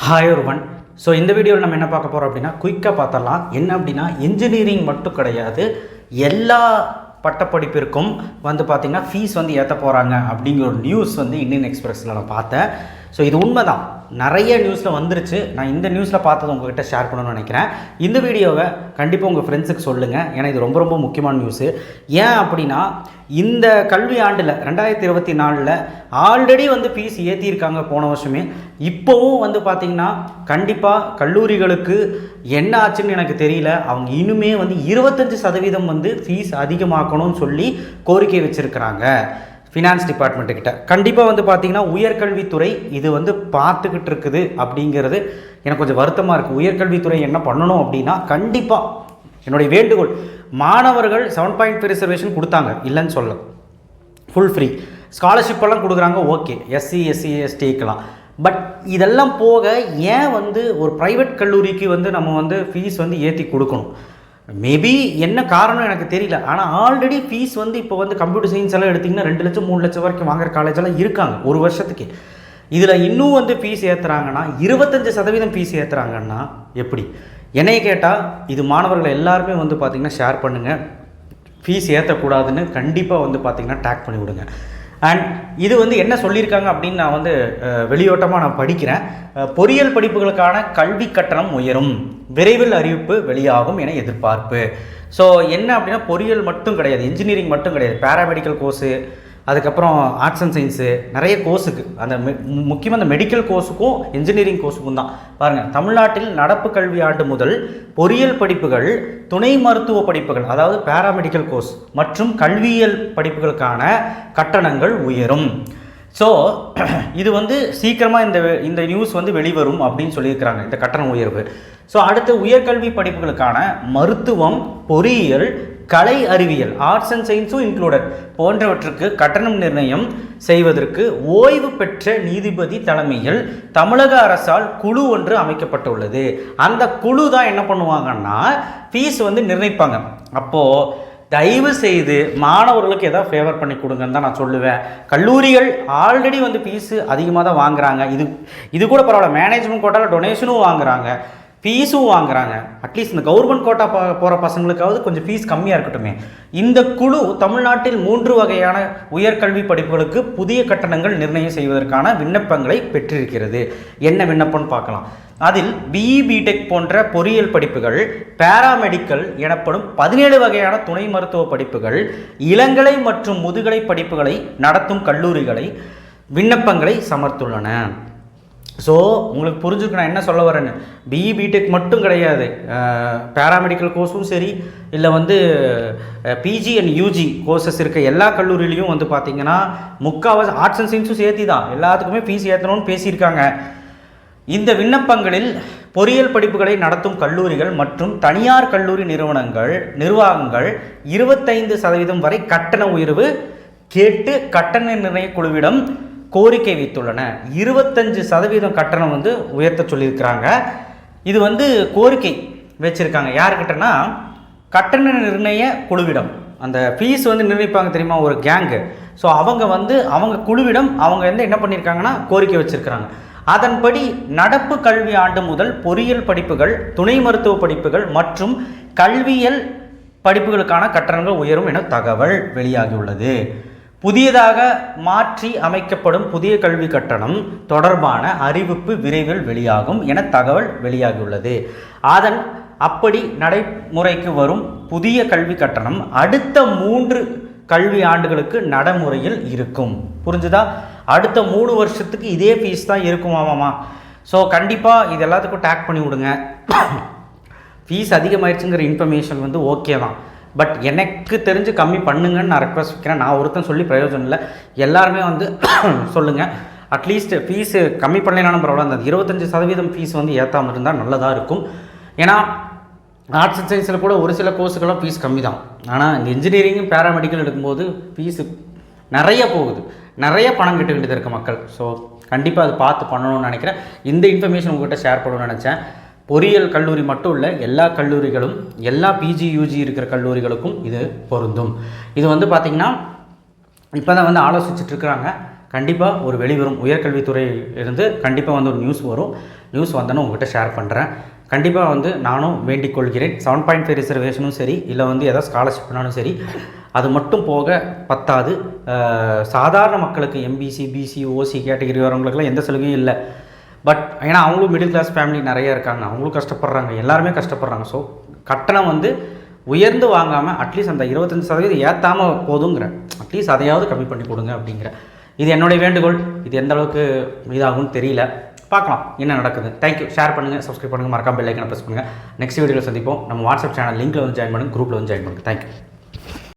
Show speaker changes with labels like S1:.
S1: Hi ஒருவன். So இந்த வீடியோவில் நம்ம என்ன பார்க்க போகிறோம் அப்படின்னா குயிக்காக பார்த்தலாம். என்ன அப்படின்னா இன்ஜினியரிங் மட்டும் கிடையாது, எல்லா பட்டப்படிப்பிற்கும் வந்து பார்த்திங்கன்னா ஃபீஸ் வந்து ஏற்ற போகிறாங்க அப்படிங்கிற ஒரு நியூஸ் வந்து இந்தியன் எக்ஸ்பிரஸில் நான் பார்த்தேன். ஸோ இது உண்மை தான், நிறைய நியூஸில் வந்துருச்சு. நான் இந்த நியூஸில் பார்த்தது உங்கள்கிட்ட ஷேர் பண்ணணும்னு நினைக்கிறேன். இந்த வீடியோவை கண்டிப்பாக உங்கள் ஃப்ரெண்ட்ஸுக்கு சொல்லுங்கள், ஏன்னா இது ரொம்ப ரொம்ப முக்கியமான நியூஸு. ஏன் அப்படின்னா இந்த கல்வி ஆண்டில் 2024 ஆல்ரெடி வந்து ஃபீஸ் ஏற்றியிருக்காங்க போன வருஷமே. இப்போவும் வந்து பார்த்திங்கன்னா கண்டிப்பாக கல்லூரிகளுக்கு என்ன ஆச்சுன்னு எனக்கு தெரியல, அவங்க இனிமே வந்து 25% வந்து ஃபீஸ் அதிகமாக்கணும்னு சொல்லி கோரிக்கை வச்சுருக்கிறாங்க ஃபினான்ஸ் டிபார்ட்மெண்ட்டுக்கிட்ட. கண்டிப்பாக வந்து பார்த்திங்கன்னா உயர்கல்வித்துறை இது வந்து பார்த்துக்கிட்டு இருக்குது அப்படிங்கிறது எனக்கு கொஞ்சம் வருத்தமாக இருக்குது. உயர்கல்வித்துறை என்ன பண்ணணும் அப்படின்னா, கண்டிப்பாக என்னுடைய வேண்டுகோள், மாணவர்கள் 7.5 ரிசர்வேஷன் கொடுத்தாங்க, இல்லைன்னு சொல்ல, ஃபுல் ஃப்ரீ ஸ்காலர்ஷிப்பெல்லாம் கொடுக்குறாங்க, ஓகே, எஸ்சி எஸ்டிக்கெலாம். பட் இதெல்லாம் போக ஏன் வந்து ஒரு ப்ரைவேட் கல்லூரிக்கு வந்து நம்ம வந்து ஃபீஸ் வந்து ஏற்றி கொடுக்கணும்? மேபி என்ன காரணம் எனக்கு தெரியல. ஆனால் ஆல்ரெடி ஃபீஸ் வந்து இப்போ வந்து கம்ப்யூட்டர் சயின்ஸ் எல்லாம் எடுத்திங்கன்னா 2 லட்சம் 3 லட்சம் வரைக்கும் வாங்குற காலேஜெல்லாம் இருக்காங்க ஒரு வருஷத்துக்கு. இதில் இன்னும் வந்து ஃபீஸ் ஏற்றுறாங்கன்னா, 25% ஃபீஸ் ஏற்றுறாங்கன்னா எப்படி? என்னைய கேட்டால் இது மாணவர்கள் எல்லாருமே வந்து பார்த்திங்கன்னா ஷேர் பண்ணுங்கள், ஃபீஸ் ஏற்றக்கூடாதுன்னு கண்டிப்பாக வந்து பார்த்திங்கன்னா டேக் பண்ணி விடுங்க. அண்ட் இது வந்து என்ன சொல்லியிருக்காங்க அப்படின்னு நான் வந்து வெளியோட்டமாக நான் படிக்கிறேன். பொறியியல் படிப்புகளுக்கான கல்வி கட்டணம் உயரும், விரைவில் அறிவிப்பு வெளியாகும் என எதிர்பார்ப்பு. ஸோ என்ன அப்படின்னா பொறியியல் மட்டும் கிடையாது, இன்ஜினியரிங் மட்டும் கிடையாது, பேராமெடிக்கல் கோர்ஸு, அதுக்கப்புறம் ஆர்ட்ஸ் அண்ட் சயின்ஸு, நிறைய கோர்ஸுக்கு, அந்த முக்கியமாக அந்த மெடிக்கல் கோர்ஸுக்கும் இன்ஜினியரிங் கோர்ஸுக்கும் தான். பாருங்கள், தமிழ்நாட்டில் நடப்பு கல்வி ஆண்டு முதல் பொறியியல் படிப்புகள், துணை மருத்துவ படிப்புகள், அதாவது பேராமெடிக்கல் கோர்ஸ் மற்றும் கல்வியியல் படிப்புகளுக்கான கட்டணங்கள் உயரும். ஸோ இது வந்து சீக்கிரமாக இந்த நியூஸ் வந்து வெளிவரும் அப்படின்னு சொல்லியிருக்கிறாங்க, இந்த கட்டண உயர்வு. ஸோ அடுத்து உயர்கல்வி படிப்புகளுக்கான மருத்துவம், பொறியியல், கலை அறிவியல், ஆர்ட்ஸ் அண்ட் சயின்ஸும் இன்க்ளூடட் போன்றவற்றுக்கு கட்டணம் நிர்ணயம் செய்வதற்கு ஓய்வு பெற்ற நீதிபதி தலைமையில் தமிழக அரசால் குழு ஒன்று அமைக்கப்பட்டுள்ளது. அந்த குழு தான் என்ன பண்ணுவாங்கன்னா ஃபீஸ் வந்து நிர்ணயிப்பாங்க. அப்போது தயவு செய்து மாணவர்களுக்கு எதாவது ஃபேவர் பண்ணி கொடுங்கன்னு தான் நான் சொல்லுவேன். கல்லூரிகள் ஆல்ரெடி வந்து ஃபீஸு அதிகமாக தான் வாங்குகிறாங்க. இது கூட பரவாயில்ல, மேனேஜ்மெண்ட் கோட்டாவில் டொனேஷனும் வாங்குகிறாங்க, ஃபீஸும் வாங்குறாங்க. அட்லீஸ்ட் இந்த கவர்மெண்ட் கோட்டா போகிற பசங்களுக்காவது கொஞ்சம் ஃபீஸ் கம்மியாக இருக்கட்டுமே. இந்த குழு தமிழ்நாட்டில் 3 வகையான உயர்கல்வி படிப்புகளுக்கு புதிய கட்டணங்கள் நிர்ணயம் செய்வதற்கான விண்ணப்பங்களை பெற்றிருக்கிறது. என்ன விண்ணப்பம்னு பார்க்கலாம். அதில் பிஇ, பிடெக் போன்ற பொறியியல் படிப்புகள், பேராமெடிக்கல் எனப்படும் 17 வகையான துணை மருத்துவ படிப்புகள், இளங்கலை மற்றும் முதுகலை படிப்புகளை நடத்தும் கல்லூரிகளை விண்ணப்பங்களை சமர்த்துள்ளன. ஸோ உங்களுக்கு புரிஞ்சுக்க நான் என்ன சொல்ல வரேன்னு, பிஇ பிடெக் மட்டும் கிடையாது, பேராமெடிக்கல் கோர்ஸும் சரி, இல்லை வந்து பிஜி அண்ட் யூஜி கோர்சஸ் இருக்க எல்லா கல்லூரியிலையும் வந்து பார்த்திங்கன்னா முக்கால்வாசி ஆர்ட்ஸ் அண்ட் சயின்ஸும் சேர்த்தி தான் எல்லாத்துக்குமே ஃபீஸ் ஏற்றணும்னு பேசியிருக்காங்க. இந்த விண்ணப்பங்களில் பொறியியல் படிப்புகளை நடத்தும் கல்லூரிகள் மற்றும் தனியார் கல்லூரி நிர்வாகங்கள் 25% வரை கட்டண உயர்வு கேட்டு கட்டண நிர்ணய குழுவிடம் கோரிக்கை வைத்துள்ளன. 25% கட்டணம் வந்து உயர்த்த சொல்லியிருக்கிறாங்க. இது வந்து கோரிக்கை வச்சுருக்காங்க யாருக்கிட்டனா, கட்டண நிர்ணய குழுவிடம். அந்த ஃபீஸ் வந்து நிர்ணயிப்பாங்க தெரியுமா, ஒரு கேங்கு. ஸோ அவங்க குழுவிடம் அவங்க வந்து என்ன பண்ணியிருக்காங்கன்னா கோரிக்கை வச்சுருக்கிறாங்க. அதன்படி நடப்பு கல்வி ஆண்டு முதல் பொறியியல் படிப்புகள், துணை மருத்துவ படிப்புகள் மற்றும் கல்வியியல் படிப்புகளுக்கான கட்டணங்கள் உயரும் என தகவல் வெளியாகியுள்ளது. புதியதாக மாற்றி அமைக்கப்படும் புதிய கல்வி கட்டணம் தொடர்பான அறிவிப்பு விரைவில் வெளியாகும் என தகவல் வெளியாகியுள்ளது. அப்படி நடைமுறைக்கு வரும் புதிய கல்வி கட்டணம் அடுத்த 3 கல்வி ஆண்டுகளுக்கு நடைமுறையில் இருக்கும். புரிஞ்சுதா? அடுத்த 3 வருஷத்துக்கு இதே ஃபீஸ் தான் இருக்குமாமாமா. ஸோ கண்டிப்பாக இது எல்லாத்துக்கும் டேக் பண்ணி விடுங்க. ஃபீஸ் அதிகமாகிடுச்சுங்கிற இன்ஃபர்மேஷன் வந்து ஓகே தான், பட் எனக்கு தெரிஞ்சு கம்மி பண்ணுங்கன்னு நான் ரெக்வஸ்ட் வைக்கிறேன். நான் ஒருத்தன் சொல்லி பிரயோஜனம் இல்லை, எல்லாருமே வந்து சொல்லுங்கள். அட்லீஸ்ட் ஃபீஸு கம்மி பண்ணலைனாலும் பரவாயில்ல, அந்த 25% ஃபீஸ் வந்து ஏற்றாமல் இருந்தால் நல்லதாக இருக்கும். ஏன்னா ஆர்ட்ஸ் அண்ட் சயின்ஸில் கூட ஒரு சில கோர்ஸுக்கெல்லாம் ஃபீஸ் கம்மி தான், ஆனால் இந்த இன்ஜினியரிங்கும் பேராமெடிக்கல் எடுக்கும்போது ஃபீஸு நிறைய போகுது, நிறைய பணம் கட்டுக்கிட்டு இருக்க மக்கள். ஸோ கண்டிப்பாக அது பார்த்து பண்ணணும்னு நினைக்கிறேன். இந்த இன்ஃபர்மேஷன் உங்கள்கிட்ட ஷேர் பண்ணணும்னு நினச்சேன். பொறியியல் கல்லூரி மட்டும் இல்லை, எல்லா கல்லூரிகளும், எல்லா பிஜி யூஜி இருக்கிற கல்லூரிகளுக்கும் இது பொருந்தும். இது வந்து பார்த்திங்கன்னா இப்போ தான் வந்து ஆலோசிச்சுட்டு இருக்கிறாங்க. கண்டிப்பாக ஒரு வெளிவரும் உயர்கல்வித்துறை இருந்து கண்டிப்பாக வந்து ஒரு நியூஸ் வரும். நியூஸ் வந்தோன்னு உங்கள்கிட்ட ஷேர் பண்ணுறேன். கண்டிப்பாக வந்து நானும் வேண்டிக் கொள்கிறேன். 7.5 ரிசர்வேஷனும் சரி, இல்லை வந்து ஏதாவது ஸ்காலர்ஷிப்னாலும் சரி, அது மட்டும் போக பத்தாது. சாதாரண மக்களுக்கு எம்பிசி, பிசி, ஓசி கேட்டகரி வரவங்களுக்குலாம் எந்த சலுகையும் இல்லை. பட் ஏன்னா அவங்களும் மிடில் கிளாஸ் ஃபேமிலி நிறைய இருக்காங்க, அவங்களும் கஷ்டப்படுறாங்க, எல்லாருமே கஷ்டப்படுறாங்க. ஸோ கட்டணம் வந்து உயர்ந்து வாங்காமல் அட்லீஸ்ட் அந்த 25% ஏற்றாமல் போதுங்கிற, அட்லீஸ்ட் அதையாவது கம்மி பண்ணி கொடுங்க அப்படிங்கிற, இது என்னுடைய வேண்டுகோள். இது எந்த அளவுக்கு இதாகும்னு தெரியல, பார்க்கலாம் என்ன நடக்குது. தேங்க்யூ. ஷேர் பண்ணுங்கள், சப்ஸ்கிரைப் பண்ணுங்கள், மறக்காம பெல் ஐக்கனை ப்ரெஸ் பண்ணுங்கள். நெக்ஸ்ட் வீடியோவில் சந்திப்போம். நம்ம வாட்ஸ்அப் சேனல் லிங்க்கில் வந்து ஜாயின் பண்ணுங்கள், குரூப்பில் வந்து ஜாயின் பண்ணுங்கள். தேங்க்யூ.